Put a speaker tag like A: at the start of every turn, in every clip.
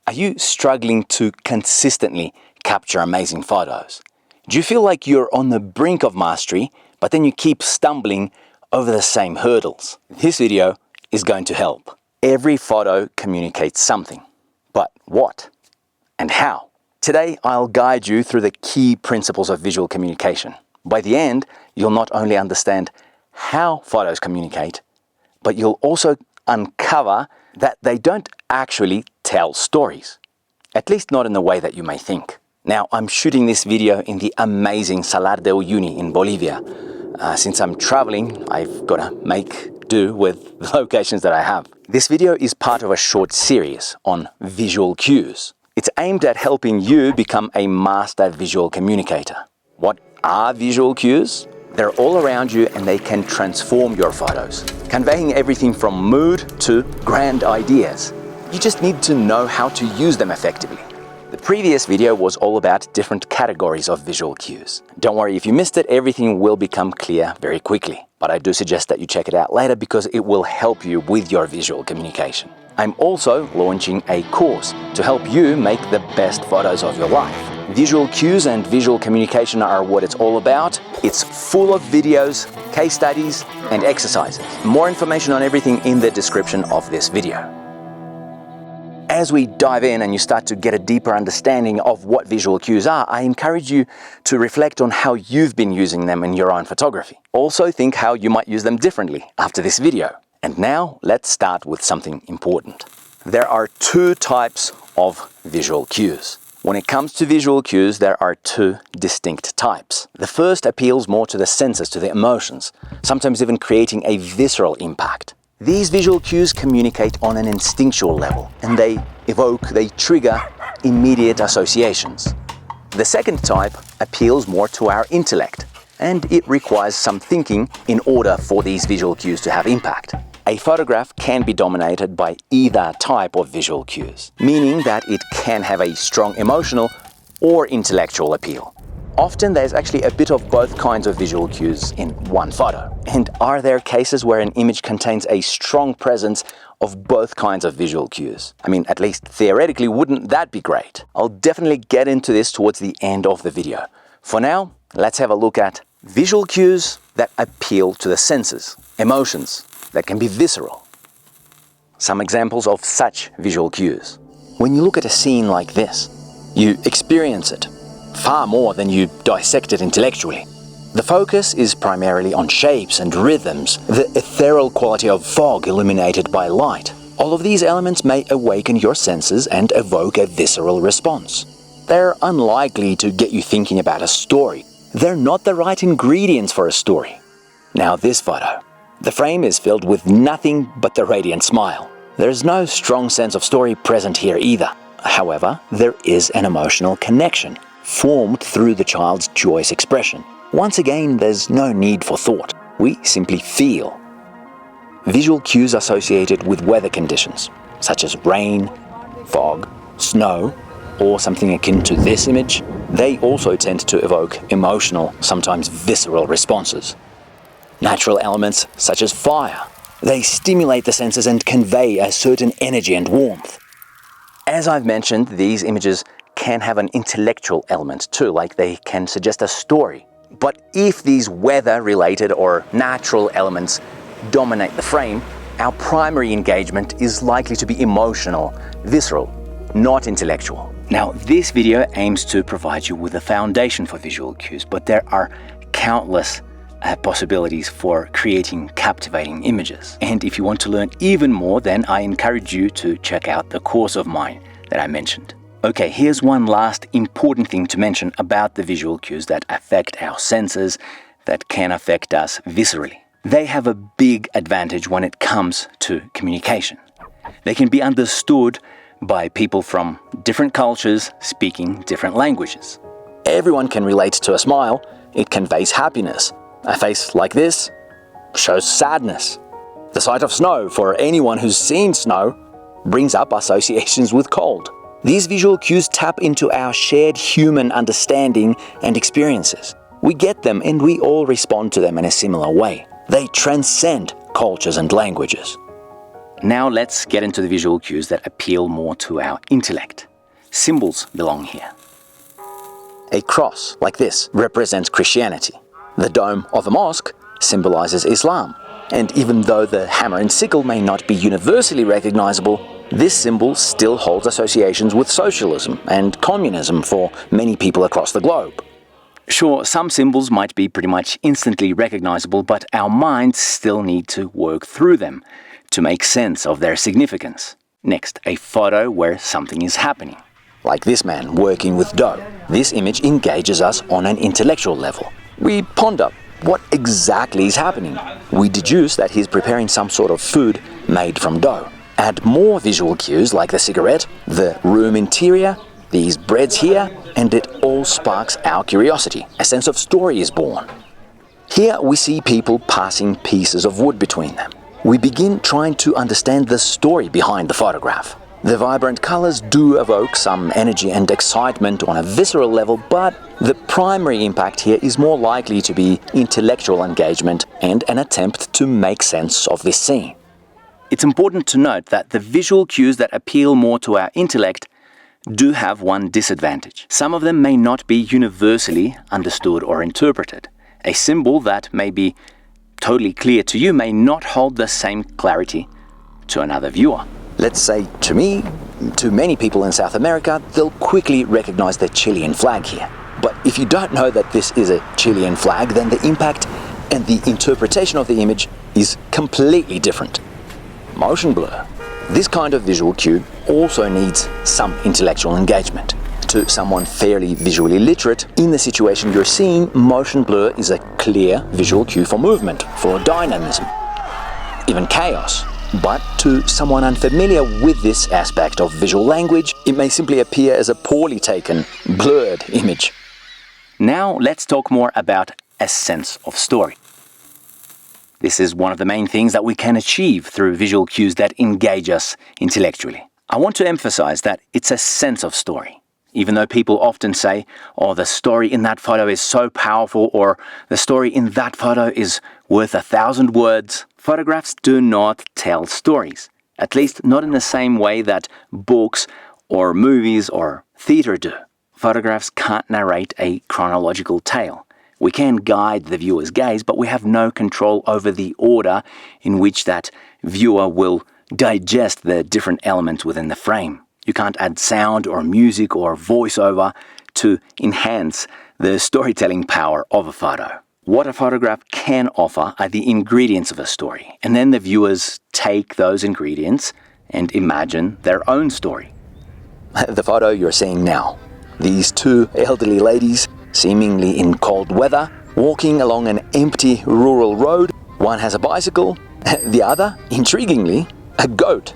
A: Are you struggling to consistently capture amazing photos? Do you feel like you're on the brink of mastery, but then you keep stumbling over the same hurdles? This video is going to help. Every photo communicates something. But what? And how? Today, I'll guide you through the key principles of visual communication. By the end, you'll not only understand how photos communicate, but you'll also uncover that they don't actually tell stories. At least not in the way that you may think. Now, I'm shooting this video in the amazing Salar de Uyuni in Bolivia. Since I'm traveling, I've got to make do with the locations that I have. This video is part of a short series on visual cues. It's aimed at helping you become a master visual communicator. What are visual cues? They're all around you and they can transform your photos, conveying everything from mood to grand ideas. You just need to know how to use them effectively. The previous video was all about different categories of visual cues. Don't worry, if you missed it, everything will become clear very quickly. But I do suggest that you check it out later because it will help you with your visual communication. I'm also launching a course to help you make the best photos of your life. Visual cues and visual communication are what it's all about. It's full of videos, case studies, and exercises. More information on everything in the description of this video. As we dive in and you start to get a deeper understanding of what visual cues are, I encourage you to reflect on how you've been using them in your own photography. Also think how you might use them differently after this video. And now let's start with something important. There are two types of visual cues. When it comes to visual cues, there are two distinct types. The first appeals more to the senses, to the emotions, sometimes even creating a visceral impact. These visual cues communicate on an instinctual level, and they trigger immediate associations. The second type appeals more to our intellect, and it requires some thinking in order for these visual cues to have impact. A photograph can be dominated by either type of visual cues, meaning that it can have a strong emotional or intellectual appeal. Often there's actually a bit of both kinds of visual cues in one photo. And are there cases where an image contains a strong presence of both kinds of visual cues? I mean, at least theoretically, wouldn't that be great? I'll definitely get into this towards the end of the video. For now, let's have a look at visual cues that appeal to the senses, emotions that can be visceral. Some examples of such visual cues. When you look at a scene like this, you experience it far more than you dissect it intellectually. The focus is primarily on shapes and rhythms, the ethereal quality of fog illuminated by light. All of these elements may awaken your senses and evoke a visceral response. They're unlikely to get you thinking about a story. They're not the right ingredients for a story. Now this photo. The frame is filled with nothing but the radiant smile. There's no strong sense of story present here either. However, there is an emotional connection formed through the child's joyous expression. Once again, there's no need for thought. We simply feel. Visual cues associated with weather conditions, such as rain, fog, snow, or something akin to this image, they also tend to evoke emotional, sometimes visceral responses. Natural elements such as fire, they stimulate the senses and convey a certain energy and warmth. As I've mentioned, these images can have an intellectual element too, like they can suggest a story. But if these weather-related or natural elements dominate the frame, our primary engagement is likely to be emotional, visceral, not intellectual. Now, this video aims to provide you with a foundation for visual cues, but there are countless possibilities for creating captivating images. And if you want to learn even more, then I encourage you to check out the course of mine that I mentioned. Okay, here's one last important thing to mention about the visual cues that affect our senses, that can affect us viscerally. They have a big advantage when it comes to communication. They can be understood by people from different cultures speaking different languages. Everyone can relate to a smile. It conveys happiness. A face like this shows sadness. The sight of snow, for anyone who's seen snow, brings up associations with cold. These visual cues tap into our shared human understanding and experiences. We get them and we all respond to them in a similar way. They transcend cultures and languages. Now let's get into the visual cues that appeal more to our intellect. Symbols belong here. A cross, like this, represents Christianity. The dome of a mosque symbolizes Islam. And even though the hammer and sickle may not be universally recognizable, this symbol still holds associations with socialism and communism for many people across the globe. Sure, some symbols might be pretty much instantly recognizable, but our minds still need to work through them to make sense of their significance. Next, a photo where something is happening. Like this man working with dough. This image engages us on an intellectual level. We ponder what exactly is happening. We deduce that he's preparing some sort of food made from dough. Add more visual cues like the cigarette, the room interior, these breads here, and it all sparks our curiosity. A sense of story is born. Here we see people passing pieces of wood between them. We begin trying to understand the story behind the photograph. The vibrant colors do evoke some energy and excitement on a visceral level, but the primary impact here is more likely to be intellectual engagement and an attempt to make sense of this scene. It's important to note that the visual cues that appeal more to our intellect do have one disadvantage. Some of them may not be universally understood or interpreted. A symbol that may be totally clear to you may not hold the same clarity to another viewer. Let's say to me, to many people in South America, they'll quickly recognize the Chilean flag here. But if you don't know that this is a Chilean flag, then the impact and the interpretation of the image is completely different. Motion blur. This kind of visual cue also needs some intellectual engagement. To someone fairly visually literate, in the situation you're seeing, motion blur is a clear visual cue for movement, for dynamism, even chaos. But to someone unfamiliar with this aspect of visual language, it may simply appear as a poorly taken, blurred image. Now let's talk more about a sense of story. This is one of the main things that we can achieve through visual cues that engage us intellectually. I want to emphasize that it's a sense of story. Even though people often say, oh, the story in that photo is so powerful, or the story in that photo is worth 1,000 words, photographs do not tell stories. At least not in the same way that books or movies or theater do. Photographs can't narrate a chronological tale. We can guide the viewer's gaze, but we have no control over the order in which that viewer will digest the different elements within the frame. You can't add sound or music or voiceover to enhance the storytelling power of a photo. What a photograph can offer are the ingredients of a story, and then the viewers take those ingredients and imagine their own story. The photo you're seeing now. These two elderly ladies, seemingly in cold weather, walking along an empty rural road. One has a bicycle, the other, intriguingly, a goat.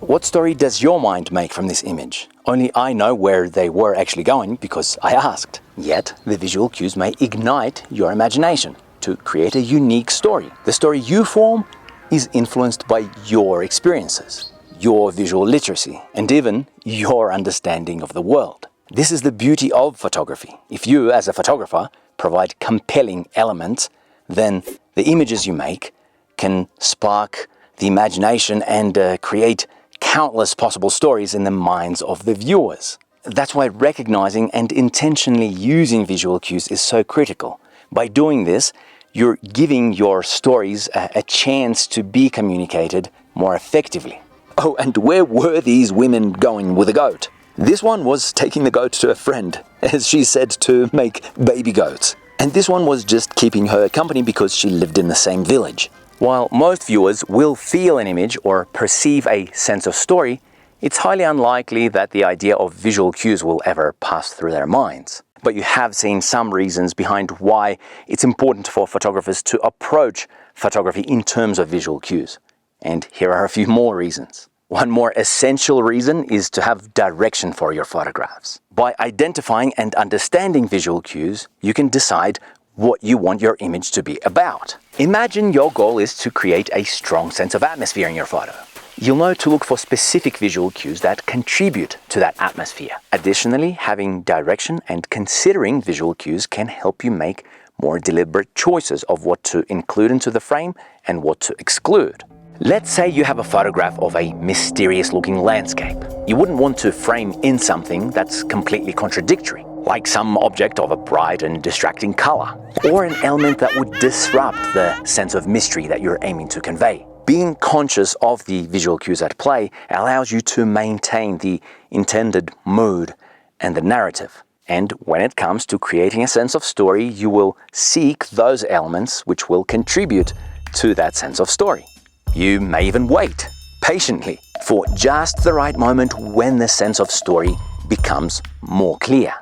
A: What story does your mind make from this image? Only I know where they were actually going because I asked. Yet, the visual cues may ignite your imagination to create a unique story. The story you form is influenced by your experiences, your visual literacy, and even your understanding of the world. This is the beauty of photography. If you, as a photographer, provide compelling elements, then the images you make can spark the imagination and create countless possible stories in the minds of the viewers. That's why recognizing and intentionally using visual cues is so critical. By doing this, you're giving your stories a chance to be communicated more effectively. Oh, and where were these women going with a goat? This one was taking the goat to a friend, as she said, to make baby goats. And this one was just keeping her company because she lived in the same village. While most viewers will feel an image or perceive a sense of story, it's highly unlikely that the idea of visual cues will ever pass through their minds. But you have seen some reasons behind why it's important for photographers to approach photography in terms of visual cues. And here are a few more reasons. One more essential reason is to have direction for your photographs. By identifying and understanding visual cues, you can decide what you want your image to be about. Imagine your goal is to create a strong sense of atmosphere in your photo. You'll know to look for specific visual cues that contribute to that atmosphere. Additionally, having direction and considering visual cues can help you make more deliberate choices of what to include into the frame and what to exclude. Let's say you have a photograph of a mysterious-looking landscape. You wouldn't want to frame in something that's completely contradictory, like some object of a bright and distracting color, or an element that would disrupt the sense of mystery that you're aiming to convey. Being conscious of the visual cues at play allows you to maintain the intended mood and the narrative. And when it comes to creating a sense of story, you will seek those elements which will contribute to that sense of story. You may even wait patiently for just the right moment when the sense of story becomes more clear.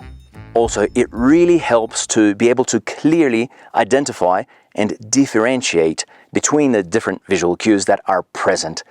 A: Also, it really helps to be able to clearly identify and differentiate between the different visual cues that are present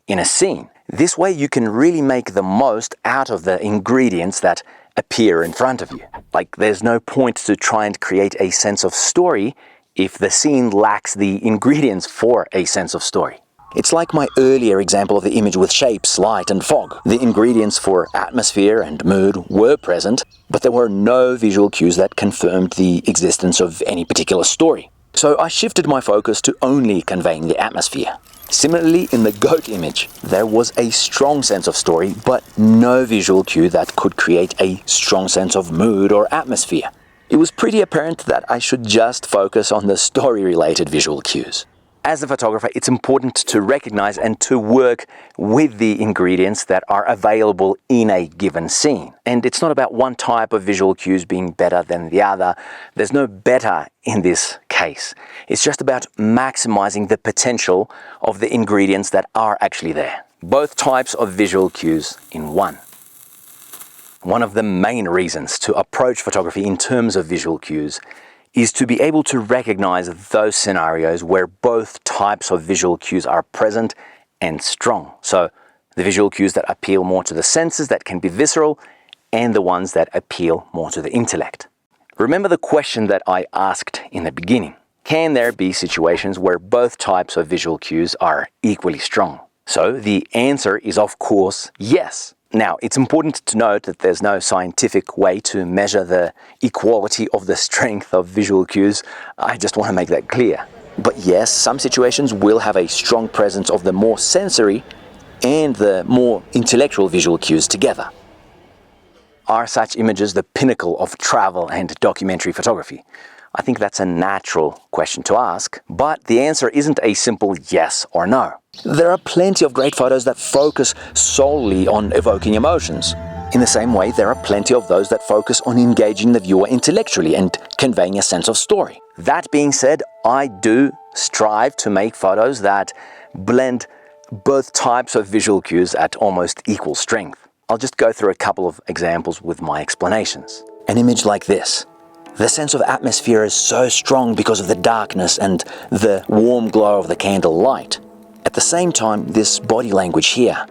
A: in a scene. This way you can really make the most out of the ingredients that appear in front of you. Like, there's no point to try and create a sense of story if the scene lacks the ingredients for a sense of story. It's like my earlier example of the image with shapes, light and fog. The ingredients for atmosphere and mood were present, but there were no visual cues that confirmed the existence of any particular story. So I shifted my focus to only conveying the atmosphere. Similarly, in the goat image, there was a strong sense of story, but no visual cue that could create a strong sense of mood or atmosphere. It was pretty apparent that I should just focus on the story-related visual cues. As a photographer, it's important to recognize and to work with the ingredients that are available in a given scene. And it's not about one type of visual cues being better than the other. There's no better in this case. It's just about maximizing the potential of the ingredients that are actually there. Both types of visual cues in one. One of the main reasons to approach photography in terms of visual cues is to be able to recognize those scenarios where both types of visual cues are present and strong. So the visual cues that appeal more to the senses, that can be visceral, and the ones that appeal more to the intellect. Remember the question that I asked in the beginning. Can there be situations where both types of visual cues are equally strong? So the answer is, of course, yes. Now, it's important to note that there's no scientific way to measure the equality of the strength of visual cues. I just want to make that clear. But yes, some situations will have a strong presence of the more sensory and the more intellectual visual cues together. Are such images the pinnacle of travel and documentary photography? I think that's a natural question to ask, but the answer isn't a simple yes or no. There are plenty of great photos that focus solely on evoking emotions. In the same way, there are plenty of those that focus on engaging the viewer intellectually and conveying a sense of story. That being said, I do strive to make photos that blend both types of visual cues at almost equal strength. I'll just go through a couple of examples with my explanations. An image like this. The sense of atmosphere is so strong because of the darkness and the warm glow of the candle light. At the same time, this body language here.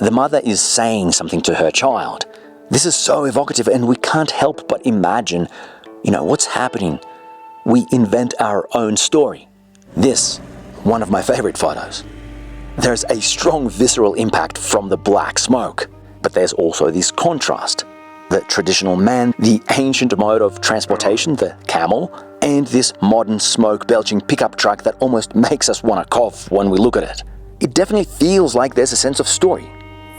A: The mother is saying something to her child. This is so evocative, and we can't help but imagine, what's happening. We invent our own story. This, one of my favorite photos. There's a strong visceral impact from the black smoke, but there's also this contrast. The traditional man, the ancient mode of transportation, the camel, and this modern smoke-belching pickup truck that almost makes us want to cough when we look at it. It definitely feels like there's a sense of story,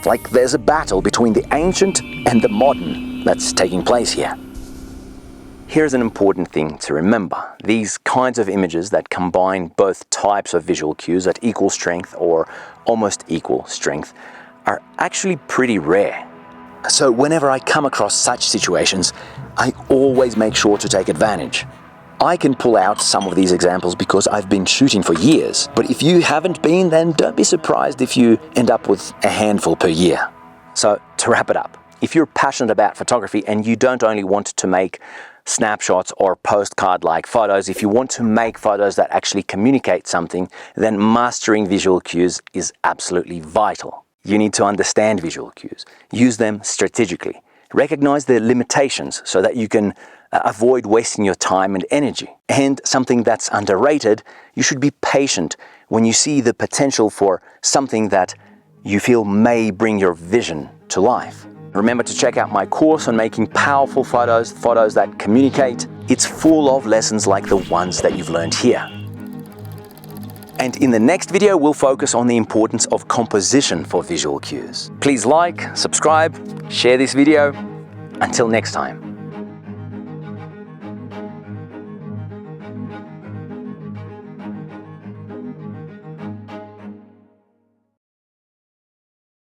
A: like there's a battle between the ancient and the modern that's taking place here. Here's an important thing to remember. These kinds of images that combine both types of visual cues at equal strength or almost equal strength are actually pretty rare. So whenever I come across such situations, I always make sure to take advantage. I can pull out some of these examples because I've been shooting for years, but if you haven't been, then don't be surprised if you end up with a handful per year. So to wrap it up, if you're passionate about photography and you don't only want to make snapshots or postcard-like photos, if you want to make photos that actually communicate something, then mastering visual cues is absolutely vital. You need to understand visual cues, use them strategically, recognize their limitations so that you can avoid wasting your time and energy. And something that's underrated, you should be patient when you see the potential for something that you feel may bring your vision to life. Remember to check out my course on making powerful photos that communicate. It's full of lessons like the ones that you've learned here. And in the next video, we'll focus on the importance of composition for visual cues. Please like, subscribe, share this video. Until next time.